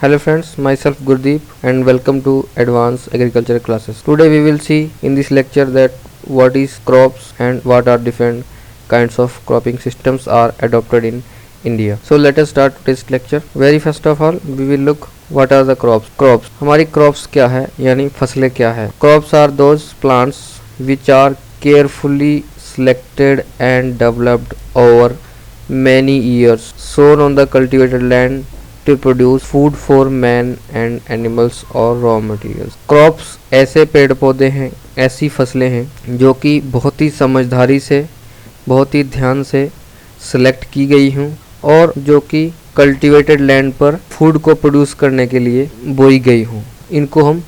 Hello friends, myself Gurdeep and welcome to Advanced Agriculture classes. Today we will see in this lecture that what is crops and what are different kinds of cropping systems are adopted in India. So let us start today's lecture. Very first of all we will look what are the crops. Crops हमारी crops क्या है यानी फसलें क्या है. Crops are those plants which are carefully selected and developed over many years, sown on the cultivated land to produce food for man and animals और raw materials. Crops ऐसे पेड़ पौधे हैं, ऐसी फसलें हैं जो कि बहुत ही समझदारी से, बहुत ही ध्यान से सेलेक्ट की गई हूँ और जो कि कल्टिवेटेड लैंड पर फूड को प्रोड्यूस करने के लिए बोई गई हूँ. इनको हम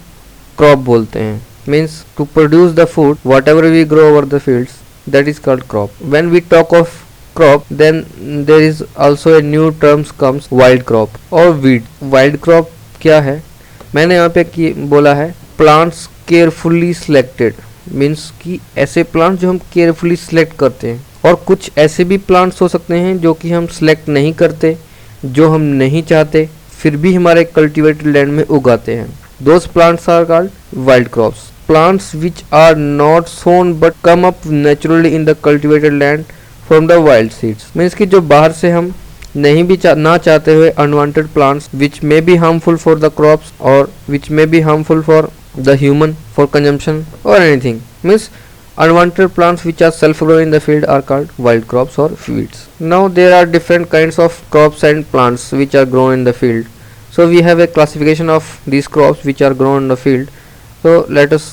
क्रॉप बोलते हैं. Means to produce the food whatever we grow over the fields, that is called crop. When we talk of crop, then there is also a new terms comes wild crop और weed. Wild crop क्या है? मैंने यहाँ पे बोला है plants carefully selected, means कि ऐसे plants जो हम carefully select करते हैं. और कुछ ऐसे भी plants हो सकते हैं जो कि हम select नहीं करते, जो हम नहीं चाहते, फिर भी हमारे cultivated land में उगाते हैं. Those plants are called wild crops. Plants which are not sown but come up naturally in the cultivated land from the wild seeds. Means कि जो बाहर से हम नहीं भी ना चाहते हुए unwanted plants which may be harmful for the crops or which may be harmful for the human for consumption or anything. Means unwanted plants which are self-growing in the field are called wild crops or weeds. Now there are different kinds of crops and plants which are grown in the field. So we have a classification of these crops which are grown in the field. So let us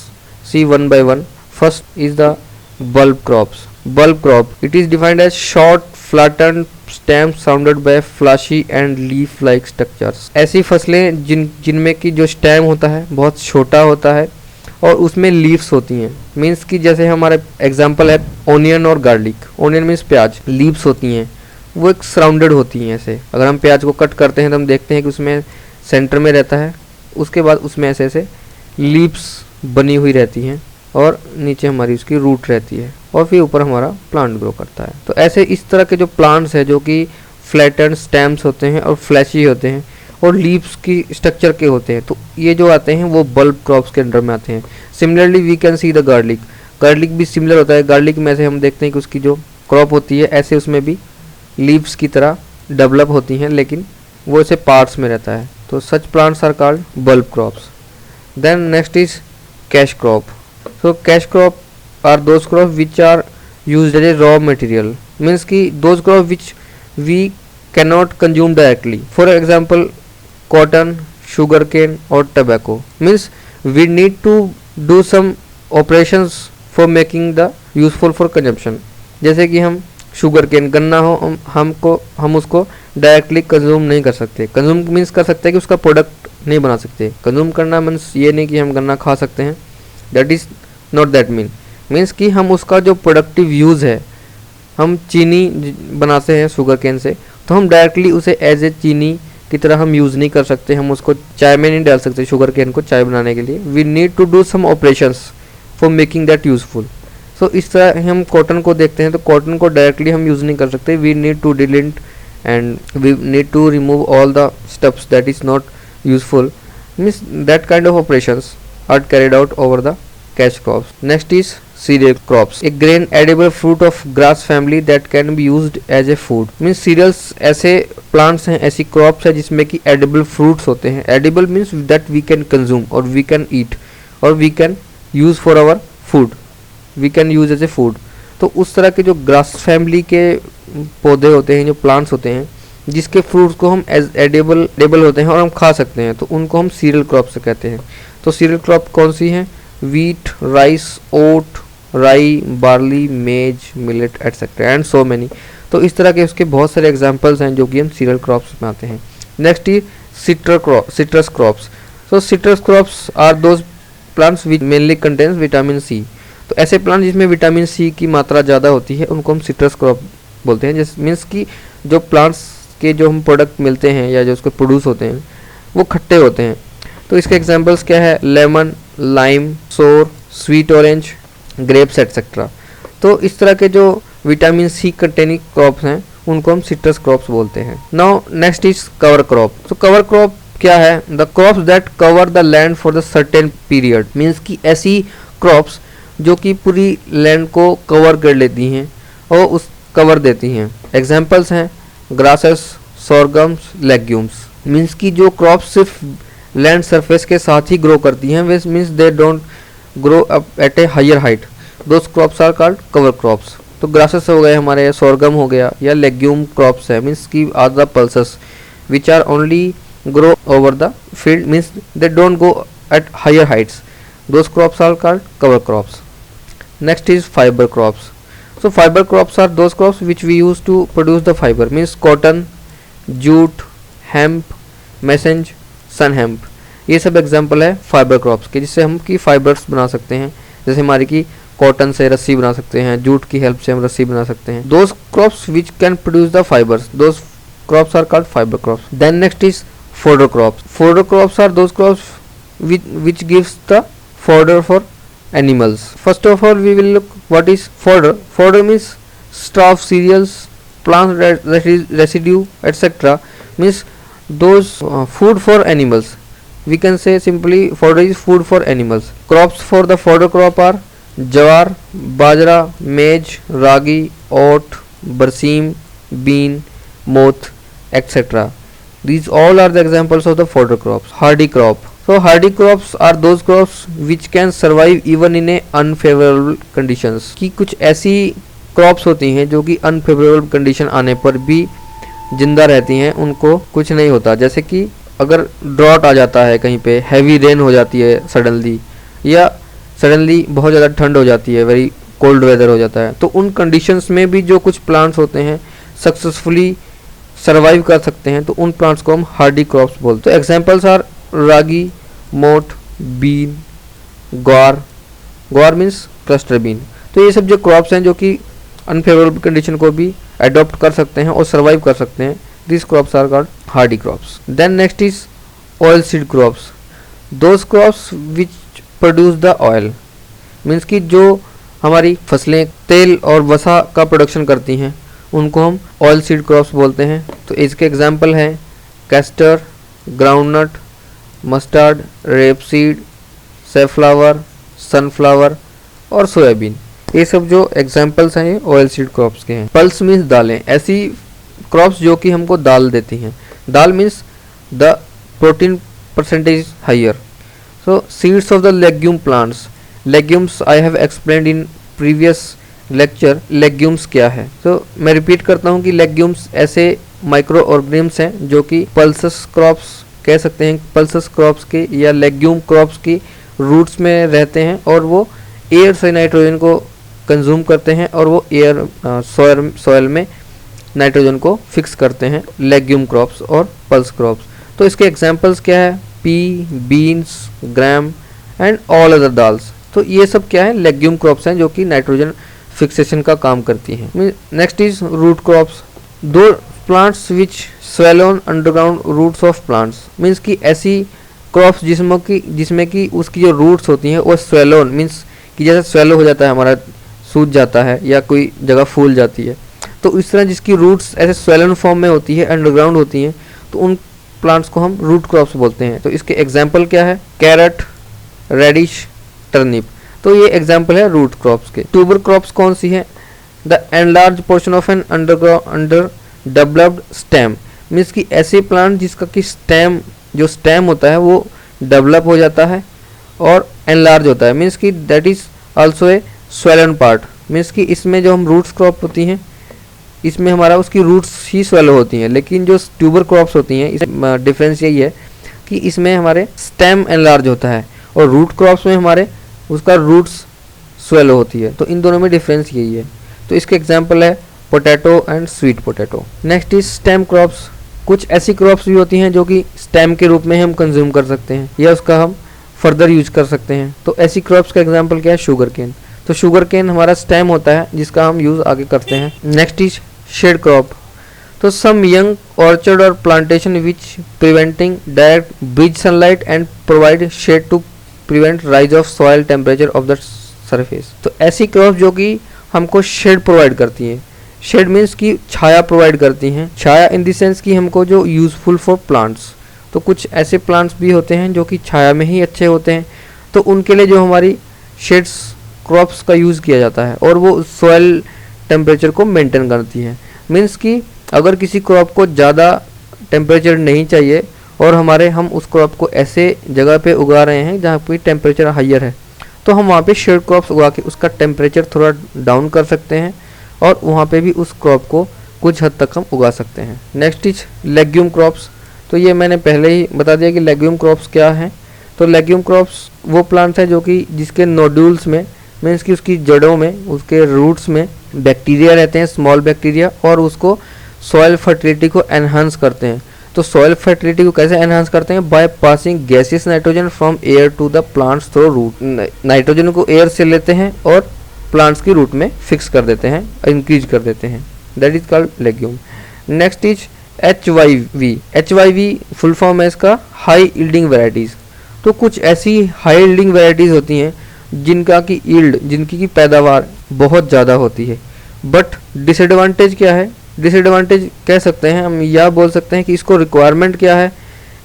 see one by one. First is the bulb crops. Bulb crop, it is defined as short flattened stems surrounded by flashy and leaf like structures. ऐसी फसलें जिनमें की जो stem होता है बहुत छोटा होता है और उसमें लीव्स होती हैं. मीन्स कि जैसे हमारा एग्जांपल है ओनियन और गार्लिक. ओनियन मीन्स प्याज, लीव्स होती हैं वो एक सराउंडेड होती हैं. ऐसे अगर हम प्याज को कट करते हैं तो हम देखते हैं कि उसमें सेंटर में रहता है, उसके बाद उसमें ऐसे ऐसे लीव्स बनी हुई रहती हैं और नीचे हमारी उसकी रूट रहती है और फिर ऊपर हमारा प्लांट ग्रो करता है. तो ऐसे इस तरह के जो प्लांट्स हैं जो कि फ्लैटेंड स्टेम्स होते हैं और फ्लैशी होते हैं और लीव्स की स्ट्रक्चर के होते हैं, तो ये जो आते हैं वो बल्ब क्रॉप्स के अंडर में आते हैं. Similarly we can see the garlic. Garlic भी सिमिलर होता है. गार्लिक में से हम देखते हैं कि उसकी जो क्रॉप होती है ऐसे उसमें भी लीव्स की तरह डेवलप होती हैं लेकिन वो ऐसे पार्ट्स में रहता है. तो such plants are called bulb crops. Then next is cash crop. So cash crop are those crops which are used as a raw material. Means कि those crops which we cannot consume directly. For example, cotton, sugarcane or tobacco. Means we need to do some operations for making the useful for consumption. जैसे कि हम sugar cane गन्ना हो हम उसको directly consume नहीं कर सकते. कंज्यूम मीन्स कर सकते हैं कि उसका प्रोडक्ट नहीं बना सकते. कंज्यूम करना मीन्स ये नहीं कि हम गन्ना खा सकते हैं. That is not that means कि हम उसका जो प्रोडक्टिव यूज़ है, हम चीनी बनाते हैं शुगर केन से, तो हम डायरेक्टली उसे एज ए चीनी की तरह हम यूज़ नहीं कर सकते. हम उसको चाय में नहीं डाल सकते शुगर केन को चाय बनाने के लिए. We need to do some operations for making that useful. So इस तरह हम कॉटन को देखते हैं तो कॉटन को डायरेक्टली हम यूज़ नहीं कर सकते. We need to delete and we need to remove all the stuffs that is not useful. Means that kind of operations are carried out over the cash crops. Next is cereal crops, a grain edible fruit of grass family that can be used as a food. Means cereals ऐसे plants हैं, ऐसी crops है जिसमें कि edible fruits होते हैं. Edible means that we can consume or we can eat or we can use for our food, we can use as a food. तो उस तरह के जो ग्रास फैमिली के पौधे होते हैं, जो प्लांट्स होते हैं जिसके फ्रूट्स को हम एज एडेबल होते हैं और हम खा सकते हैं, तो उनको हम सीरियल क्रॉप से कहते हैं. तो सीरियल क्रॉप कौन सी हैं? वीट, राइस, ओट, राई, बार्ली, मेज, millet etcetera and so many. तो इस तरह के उसके बहुत सारे एग्जांपल्स हैं जो कि हम सीरियल क्रॉप्स में आते हैं. Next is citrus crops. So citrus crops are those plants which mainly contains vitamin C. तो ऐसे प्लांट जिसमें विटामिन सी की मात्रा ज़्यादा होती है उनको हम सिट्रस क्रॉप बोलते हैं. जिस मीन्स कि जो प्लांट्स के जो हम प्रोडक्ट मिलते हैं या जो उसके प्रोड्यूस होते हैं वो खट्टे होते हैं. तो इसके एग्जांपल्स क्या है? लेमन, लाइम, सोर, स्वीट ऑरेंज, ग्रेप्स एटसेट्रा. तो इस तरह के जो विटामिन सी कंटेनिंग क्रॉप्स हैं उनको हम सिट्रस क्रॉप्स बोलते हैं. Now next is cover crop. तो कवर क्रॉप क्या है? The crops that cover the land for the certain period, means कि ऐसी क्रॉप्स जो कि पूरी लैंड को कवर कर लेती हैं और उस कवर देती हैं। एग्जाम्पल्स हैं ग्रासेस, सोरगम्स, लेग्यूम्स। मीन्स कि जो क्रॉप्स सिर्फ लैंड सरफेस के साथ ही ग्रो करती हैं, which means they don't grow up at a higher height, those crops are called cover crops. तो ग्रासेस हो गए हमारे, सोरगम हो गया, या लेग्यूम क्रॉप्स है, मीन्स की are the pulses which are only grow over the field, means they don't go at higher heights, those crops are called cover crops. Next is fiber crops. So fiber crops are those crops which we use to produce the fiber, means cotton, jute, hemp, mesenge, sun hemp, ये सब example है fibre crops के, जिससे हम की fibres बना सकते हैं। जैसे हमारी की कॉटन से रस्सी बना सकते हैं, जूट की हेल्प से हम रस्सी बना सकते हैं। Those crops which can produce the fibres, those crops are called fiber crops. Then next is fodder crops. Fodder crops are those crops which gives the fodder for animals. First of all, we will look what is fodder. Fodder means straw of cereals, plant residue, etc. Means those food for animals. We can say simply fodder is food for animals. Crops for the fodder crop are jawar, bajra, maize, ragi, oat, barsim, bean, moth, etc. These all are the examples of the fodder crops. Hardy crop. So hardy crops are those crops which can survive even in a unfavorable conditions. कि कुछ ऐसी crops होती हैं जो कि unfavorable condition आने पर भी जिंदा रहती हैं, उनको कुछ नहीं होता। जैसे कि अगर ड्रॉट आ जाता है कहीं पे, हैवी रेन हो जाती है सडनली, या सडनली बहुत ज़्यादा ठंड हो जाती है, वेरी कोल्ड वेदर हो जाता है, तो उन कंडीशंस में भी जो कुछ प्लांट्स होते हैं सक्सेसफुली सर्वाइव कर सकते हैं, तो उन प्लांट्स को हम हार्डी क्रॉप्स बोलते हैं। एग्जांपल्स आर रागी, मोठ, बीन, ग्वार, ग्वार मीन्स क्लस्टर बीन। तो ये सब जो क्रॉप्स हैं जो कि अनफेवरेबल कंडीशन को भी अडॉप्ट कर सकते हैं और सर्वाइव कर सकते हैं, this crops are called hardy crops. Then next is oil seed crops, those crops which produce the oil, means कि जो हमारी फसलें तेल और वसा का प्रोडक्शन करती हैं, उनको हम ऑयल सीड क्रॉप्स बोलते हैं। तो इसके एग्जाम्पल हैं castor, groundnut, mustard, rapeseed, safflower, sunflower और सोयाबीन। ये सब जो एग्जाम्पल्स हैं ये ऑयल सीड क्रॉप्स के हैं। पल्स मीन्स दालें, ऐसी क्रॉप्स जो कि हमको दाल देती हैं। Dal means the protein percentage higher. So seeds of the legume plants, legumes I have explained in previous lecture. Legumes क्या है? तो मैं रिपीट करता हूँ कि लेग्यूम्स ऐसे माइक्रो ऑर्गेनिम्स हैं जो कि पल्सस क्रॉप्स कह सकते हैं, पल्सस क्रॉप्स के या लेग्यूम क्रॉप्स की रूट्स में रहते हैं, और वो एयर से नाइट्रोजन को कंज्यूम करते हैं और वो एयर सॉयल में नाइट्रोजन को फिक्स करते हैं, लेग्यूम क्रॉप्स और पल्स क्रॉप्स। तो इसके एग्जाम्पल्स क्या है? P, beans, gram and all other dals. तो ये सब क्या है? लेग्यूम क्रॉप्स हैं जो कि नाइट्रोजन फिक्सेशन का काम करती हैं। Next is root crops, those plants which swell on underground roots of plants, means कि ऐसी क्रॉप्स जिसमें कि उसकी जो रूट्स होती हैं वो स्वेल ऑन, मीन्स कि जैसे स्वेलो हो जाता है हमारा, सूज जाता है या कोई जगह फूल जाती है, तो इस तरह जिसकी रूट्स ऐसे स्वेलन फॉर्म में होती है, अंडरग्राउंड होती हैं, तो उन प्लांट्स को हम रूट क्रॉप्स बोलते हैं। तो इसके एग्जाम्पल क्या है? Carrot, radish, turnip. तो ये एग्जाम्पल है रूट क्रॉप्स के। ट्यूबर क्रॉप्स कौन सी है? The enlarge portion of an under developed stem, means कि ऐसे प्लांट जिसका कि स्टेम, जो स्टेम होता है वो डेवलप हो जाता है और एनलार्ज होता है, मीन्स कि that is also a swollen part, means कि इसमें जो हम रूट्स क्रॉप होती हैं इसमें हमारा उसकी रूट्स ही स्वेलो होती हैं, लेकिन जो ट्यूबर क्रॉप्स होती हैं इसमें डिफरेंस यही है कि इसमें हमारे स्टेम एनलार्ज होता है और रूट क्रॉप्स में हमारे उसका रूट्स स्वेलो होती है। तो इन दोनों में डिफरेंस यही है। तो इसके एग्जाम्पल है potato and sweet potato. Next is stem crops, कुछ ऐसी क्रॉप्स भी होती हैं जो कि स्टेम के रूप में हम कंज्यूम कर सकते हैं या उसका हम फर्दर यूज कर सकते हैं। तो ऐसी क्रॉप्स का एग्जाम्पल क्या है? Sugarcane. तो शुगर केन हमारा स्टेम होता है जिसका हम यूज आगे करते हैं। नेक्स्ट इज शेड क्रॉप, तो सम यंग ऑर्चर्ड और plantation which preventing direct bright sunlight and provide shade to prevent rise of soil temperature of the surface. तो ऐसी क्रॉप जो कि हमको शेड प्रोवाइड करती हैं, शेड मीन्स की छाया प्रोवाइड करती हैं, छाया इन द सेंस कि हमको जो यूजफुल फॉर प्लांट्स, तो कुछ ऐसे प्लांट्स भी होते हैं जो कि छाया में ही अच्छे होते हैं, तो उनके लिए जो हमारी शेड्स क्रॉप्स का यूज़ किया जाता है और वो सॉइल टेम्परेचर को मेंटेन करती है। मीन्स कि अगर किसी क्रॉप को ज़्यादा टेम्परेचर नहीं चाहिए और हम उस क्रॉप को ऐसे जगह पे उगा रहे हैं जहाँ पे टेम्परेचर हाइयर है, तो हम वहाँ पे शेड क्रॉप्स उगा के उसका टेम्परेचर थोड़ा डाउन कर सकते हैं और वहाँ पे भी उस क्रॉप को कुछ हद तक हम उगा सकते हैं। Next is legume crops. तो ये मैंने पहले ही बता दिया कि लेग्यूम क्रॉप्स क्या हैं। तो लेग्यूम क्रॉप्स वो प्लांट्स हैं जो कि जिसके नोड्यूल्स में, मीन्स कि उसकी जड़ों में, उसके रूट्स में बैक्टीरिया रहते हैं, स्मॉल बैक्टीरिया, और उसको सॉइल फर्टिलिटी को एनहांस करते हैं। तो सॉइल फर्टिलिटी को कैसे एनहांस करते हैं? By passing gaseous nitrogen from air to the plants through root. Nitrogen को एयर से लेते हैं और प्लांट्स की रूट में फिक्स कर देते हैं, इंक्रीज कर देते हैं। That is called legume. Next is HYV। HYV full form है इसका हाई यील्डिंग वेराइटीज़। तो कुछ ऐसी हाई यील्डिंग वेराइटीज़ होती हैं जिनकी की पैदावार बहुत ज़्यादा होती है। बट डिसएडवांटेज क्या है? डिसएडवांटेज कह सकते हैं हम, या बोल सकते हैं कि इसको रिक्वायरमेंट क्या है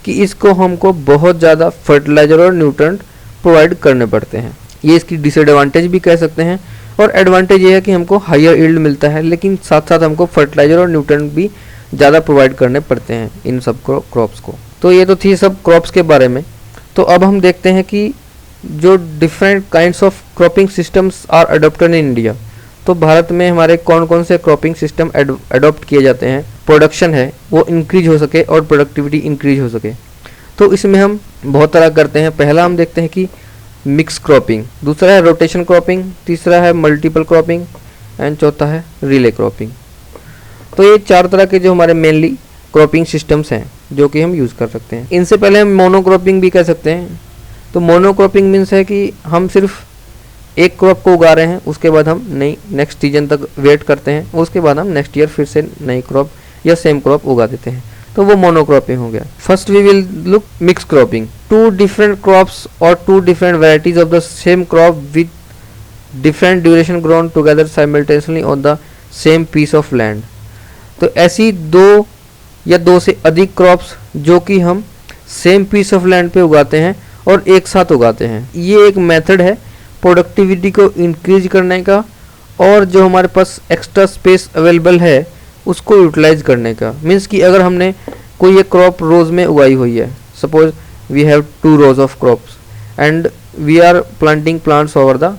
कि इसको हमको बहुत ज़्यादा फर्टिलाइजर और न्यूट्रेंट प्रोवाइड करने पड़ते हैं। ये इसकी डिसएडवांटेज भी कह सकते हैं। और एडवांटेज ये है कि हमको हायर यील्ड मिलता है, लेकिन साथ साथ हमको फर्टिलाइजर और न्यूट्रेंट भी ज़्यादा प्रोवाइड करने पड़ते हैं इन सब क्रॉप्स को। तो ये तो थी सब क्रॉप्स के बारे में। तो अब हम देखते हैं कि जो different kinds of cropping systems are adopted in India. तो भारत में हमारे कौन कौन से क्रॉपिंग सिस्टम अडोप्ट किए जाते हैं, प्रोडक्शन है वो इंक्रीज हो सके और प्रोडक्टिविटी इंक्रीज हो सके। तो इसमें हम बहुत तरह करते हैं। पहला हम देखते हैं कि मिक्स क्रॉपिंग, दूसरा है रोटेशन क्रॉपिंग, तीसरा है मल्टीपल क्रॉपिंग एंड चौथा है रिले क्रॉपिंग। तो ये 4 तरह के जो हमारे मेनली क्रॉपिंग सिस्टम्स हैं जो कि हम यूज़ कर सकते हैं। इनसे पहले हम मोनोक्रॉपिंग भी कह सकते हैं। तो मोनोक्रॉपिंग मीन्स है कि हम सिर्फ एक क्रॉप को उगा रहे हैं, उसके बाद हम नेक्स्ट सीजन तक वेट करते हैं, उसके बाद हम नेक्स्ट ईयर फिर से नई क्रॉप या सेम क्रॉप उगा देते हैं। तो वो मोनोक्रॉपिंग हो गया। First we will look mix cropping. 2 different crops और 2 different varieties of the same crop with different duration grown together simultaneously on the same piece of land. तो ऐसी 2 या 2 से अधिक क्रॉप्स जो कि हम सेम पीस ऑफ लैंड पे उगाते हैं और एक साथ उगाते हैं। ये एक मेथड है प्रोडक्टिविटी को इंक्रीज करने का और जो हमारे पास एक्स्ट्रा स्पेस अवेलेबल है उसको यूटिलाइज करने का। मीन्स कि अगर हमने कोई एक क्रॉप रोज में उगाई हुई है, suppose we have 2 rows of crops and we are planting plants over the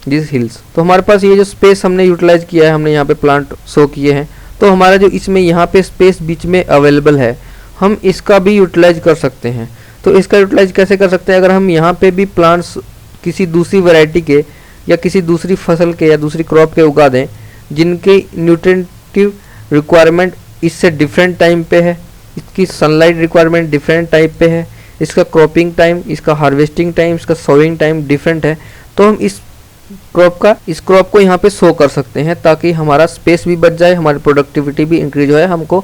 this hills. तो हमारे पास ये जो स्पेस हमने यूटिलाइज किया है, हमने यहाँ पे प्लांट शो किए हैं, तो हमारा जो इसमें यहाँ पे स्पेस बीच में अवेलेबल है, हम इसका भी यूटिलाइज कर सकते हैं। तो इसका यूटिलाइज कैसे कर सकते हैं? अगर हम यहाँ पे भी प्लांट्स किसी दूसरी वैरायटी के या किसी दूसरी फसल के या दूसरी क्रॉप के उगा दें जिनके न्यूट्रिएंटिव रिक्वायरमेंट इससे डिफरेंट टाइम पे है, इसकी सनलाइट रिक्वायरमेंट डिफरेंट टाइप पे है, इसका क्रॉपिंग टाइम, इसका हार्वेस्टिंग टाइम, इसका सोइंग टाइम डिफरेंट है, तो हम इस क्रॉप को यहाँ पे शो कर सकते हैं ताकि हमारा स्पेस भी बच जाए, हमारी प्रोडक्टिविटी भी इंक्रीज हो जाए, हमको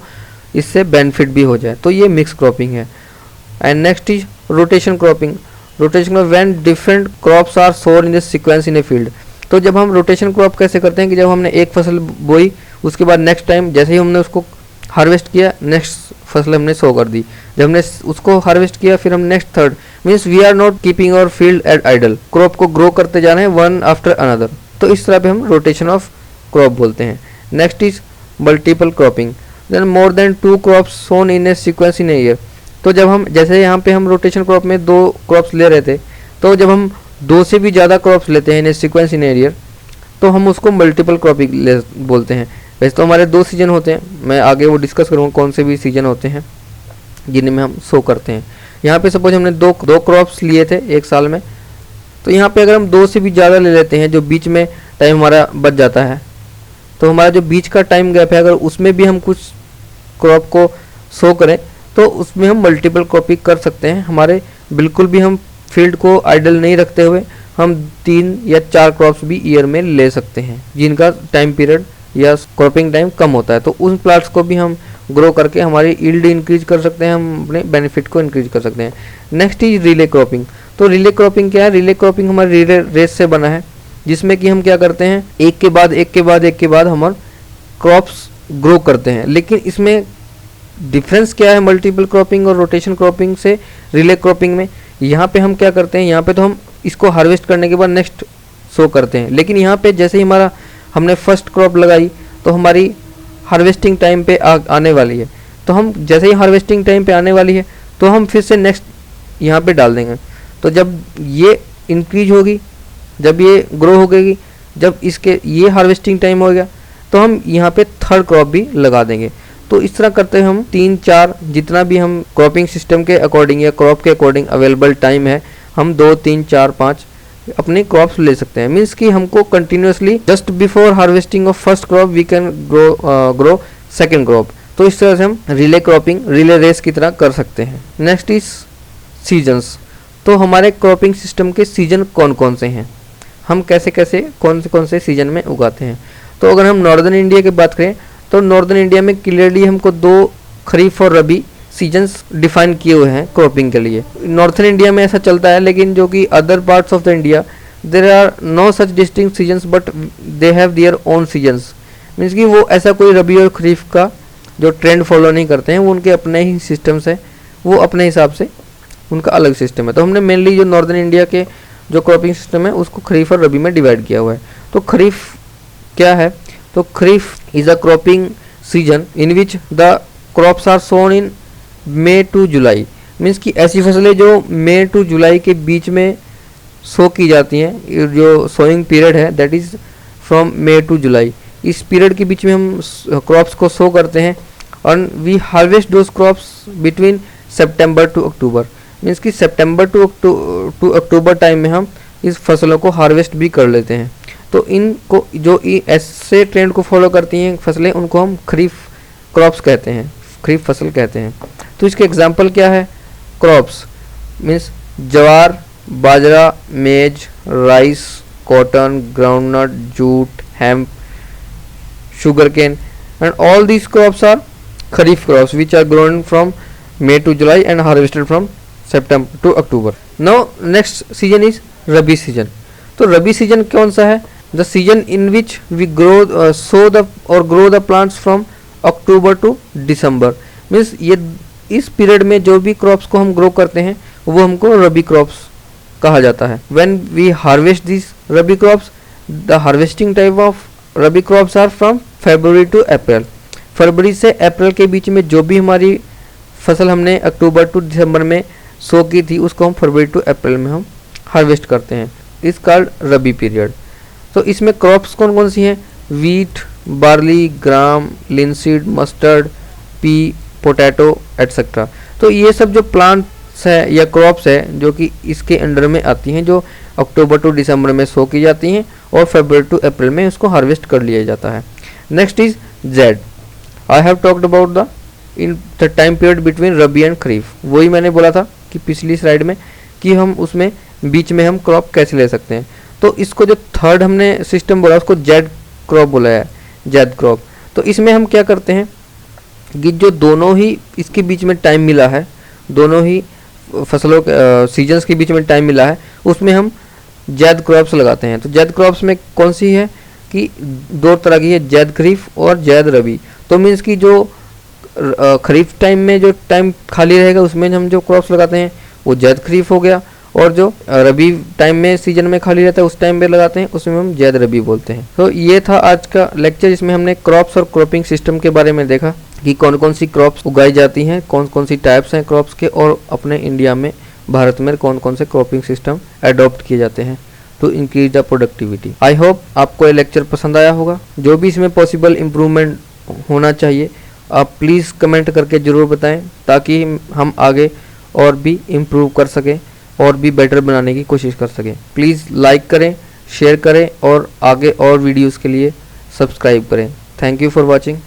इससे बेनिफिट भी हो जाए। तो ये मिक्स क्रॉपिंग है। And next is rotation cropping. Rotation when different crops are sown in the sequence in a field. तो जब हम रोटेशन क्रॉप कैसे करते हैं कि जब हमने एक फसल बोई, उसके बाद नेक्स्ट टाइम जैसे ही हमने उसको हार्वेस्ट किया, नेक्स्ट फसल हमने सो कर दी। जब हमने उसको हार्वेस्ट किया फिर हम next third, means we are not keeping our field at idle, crop को ग्रो करते जा रहे हैं वन आफ्टर अनदर। तो इस तरह पे हम रोटेशन ऑफ क्रॉप बोलते हैं। Next is multiple cropping. Then more than 2 crops sown in a sequence in a year. तो जब हम जैसे यहाँ पे हम रोटेशन क्रॉप में 2 क्रॉप्स ले रहे थे, तो जब हम 2 से भी ज़्यादा क्रॉप्स लेते हैं इन a sequence in a year, तो हम उसको मल्टीपल क्रॉपिंग बोलते हैं। वैसे तो हमारे 2 सीजन होते हैं, मैं आगे वो डिस्कस करूँगा कौन से भी सीजन होते हैं जिनमें हम सो करते हैं। यहाँ पे सपोज हमने दो क्रॉप्स लिए थे एक साल में, तो यहाँ पे अगर हम 2 से भी ज़्यादा ले लेते हैं, जो बीच में टाइम हमारा बच जाता है, तो हमारा जो बीच का टाइम गैप है अगर उसमें भी हम कुछ क्रॉप को सो करें तो उसमें हम मल्टीपल क्रॉपिंग कर सकते हैं। हमारे बिल्कुल भी हम फील्ड को आइडल नहीं रखते हुए हम 3 या 4 क्रॉप्स भी ईयर में ले सकते हैं जिनका टाइम पीरियड या क्रॉपिंग टाइम कम होता है। तो उन प्लांट्स को भी हम ग्रो करके हमारी यील्ड इंक्रीज कर सकते हैं, हम अपने बेनिफिट को इंक्रीज कर सकते हैं। Next is relay cropping. तो रिले क्रॉपिंग क्या है? रिले क्रॉपिंग हमारे रिले रेस से बना है, जिसमें कि हम क्या करते हैं, एक के बाद एक के बाद हम क्रॉप्स ग्रो करते हैं। लेकिन इसमें डिफरेंस क्या है मल्टीपल क्रॉपिंग और रोटेशन क्रॉपिंग से रिले क्रॉपिंग में? यहाँ पे हम क्या करते हैं, यहाँ पे तो हम इसको हार्वेस्ट करने के बाद नेक्स्ट सो करते हैं, लेकिन यहाँ पे जैसे ही हमने फर्स्ट क्रॉप लगाई तो हमारी हार्वेस्टिंग टाइम पे आने वाली है, तो हम जैसे ही हार्वेस्टिंग टाइम पे आने वाली है तो हम फिर से नेक्स्ट यहाँ पे डाल देंगे। तो जब ये इंक्रीज होगी, जब ये ग्रो हो गई, जब इसके ये हार्वेस्टिंग टाइम हो गया तो हम यहाँ पे थर्ड क्रॉप भी लगा देंगे। तो इस तरह करते हैं हम 3-4 जितना भी हम क्रॉपिंग सिस्टम के अकॉर्डिंग या क्रॉप के अकॉर्डिंग अवेलेबल टाइम है, हम 2, 3, 4, 5 अपने क्रॉप्स ले सकते हैं। मीन्स कि हमको continuously just before harvesting of first crop we can grow second crop. तो इस तरह से हम रिले क्रॉपिंग रिले रेस की तरह कर सकते हैं। Next is seasons. तो हमारे क्रॉपिंग सिस्टम के सीजन कौन कौन से हैं, हम कैसे कैसे कौन से सीजन में उगाते हैं? तो अगर हम नॉर्दर्न इंडिया की बात करें तो नॉर्दर्न इंडिया में क्लियरली हमको 2 खरीफ और रबी सीजन्स डिफाइन किए हुए हैं क्रॉपिंग के लिए। नॉर्थन इंडिया में ऐसा चलता है, लेकिन जो कि other parts of the India there are no such distinct seasons but they have their own seasons. Means कि वो ऐसा कोई रबी और खरीफ का जो ट्रेंड फॉलो नहीं करते हैं, वो उनके अपने ही सिस्टम्स है, वो अपने हिसाब से उनका अलग सिस्टम है। तो हमने मेनली जो नॉर्दर्न इंडिया के जो क्रॉपिंग सिस्टम है उसको खरीफ और रबी में डिवाइड किया हुआ है। तो खरीफ क्या है? तो kharif is a cropping season in which the crops are sown in May to July. Means कि ऐसी फसलें जो मई टू जुलाई के बीच में सो की जाती हैं, जो सोइंग पीरियड है that is from May to July. इस पीरियड के बीच में हम क्रॉप्स को सो करते हैं और we harvest those crops between September to October. Means कि सितंबर टू अक्टूबर टाइम में हम इस फसलों को हार्वेस्ट भी कर लेते हैं। तो इनको जो ऐसे ट्रेंड को फॉलो करती हैं फसलें, उनको हम खरीफ क्रॉप्स कहते हैं, खरीफ फसल कहते हैं। तो इसके एग्जाम्पल क्या है? क्रॉप्स मीन्स ज्वार, बाजरा, मेज, rice, cotton, groundnut, jute, hemp, sugar cane, and all these crops are kharif crops which are grown from May to July and harvested from September to October. Now next season is Rabi season. तो रबी season कौन सा है? The season in which we sow the plants from October to December. Means ये इस period में जो भी crops को हम ग्रो करते हैं वो हमको रबी क्रॉप्स कहा जाता है। When we harvest these rabi crops, the harvesting type of rabi crops are from February to April. फरवरी से अप्रैल के बीच में जो भी हमारी फसल हमने अक्टूबर टू दिसंबर में सो की थी उसको हम फरवरी टू अप्रैल में हम हार्वेस्ट करते हैं। इस कॉल्ड रबी पीरियड। तो इसमें क्रॉप्स कौन कौन सी हैं? Wheat, barley, gram, linseed, mustard, pea, potato etcetera. तो ये सब जो प्लांट्स है या क्रॉप्स है जो कि इसके अंडर में आती हैं, जो अक्टूबर टू दिसंबर में सो की जाती हैं और फरवरी टू अप्रैल में उसको हार्वेस्ट कर लिया जाता है। Next is zaid. I have talked about the in the time period between rabi and kharif. वही मैंने बोला था कि पिछली स्लाइड में कि हम उसमें बीच में हम क्रॉप कैसे ले सकते हैं। तो इसको जो थर्ड हमने सिस्टम बोला उसको जेड क्रॉप बोला है, जेड क्रॉप। तो इसमें हम क्या करते हैं कि जो दोनों ही इसके बीच में टाइम मिला है, दोनों ही फसलों के सीजन्स के बीच में टाइम मिला है, उसमें हम जैद क्रॉप्स लगाते हैं। तो जैद क्रॉप्स में कौन सी है कि 2 तरह की है, जैद खरीफ और जैद रबी। तो मीन्स कि जो खरीफ टाइम में जो टाइम खाली रहेगा उसमें हम जो क्रॉप्स लगाते हैं वो जैद खरीफ हो गया, और जो रबी टाइम में सीजन में खाली रहता है उस टाइम पे लगाते हैं उसमें हम जैद रबी बोलते हैं। तो ये था आज का लेक्चर, जिसमें हमने क्रॉप्स और क्रॉपिंग सिस्टम के बारे में देखा कि कौन कौन सी क्रॉप्स उगाई जाती हैं, कौन कौन सी टाइप्स हैं क्रॉप्स के, और अपने इंडिया में भारत में कौन कौन से क्रॉपिंग सिस्टम अडॉप्ट किए जाते हैं to increase the productivity. I hope आपको ये लेक्चर पसंद आया होगा। जो भी इसमें पॉसिबल इम्प्रूवमेंट होना चाहिए आप प्लीज़ कमेंट करके ज़रूर बताएं, ताकि हम आगे और भी इम्प्रूव कर सकें और भी बेटर बनाने की कोशिश कर सकें। प्लीज़ लाइक करें, शेयर करें और आगे और वीडियोज़ के लिए सब्सक्राइब करें। Thank you for watching.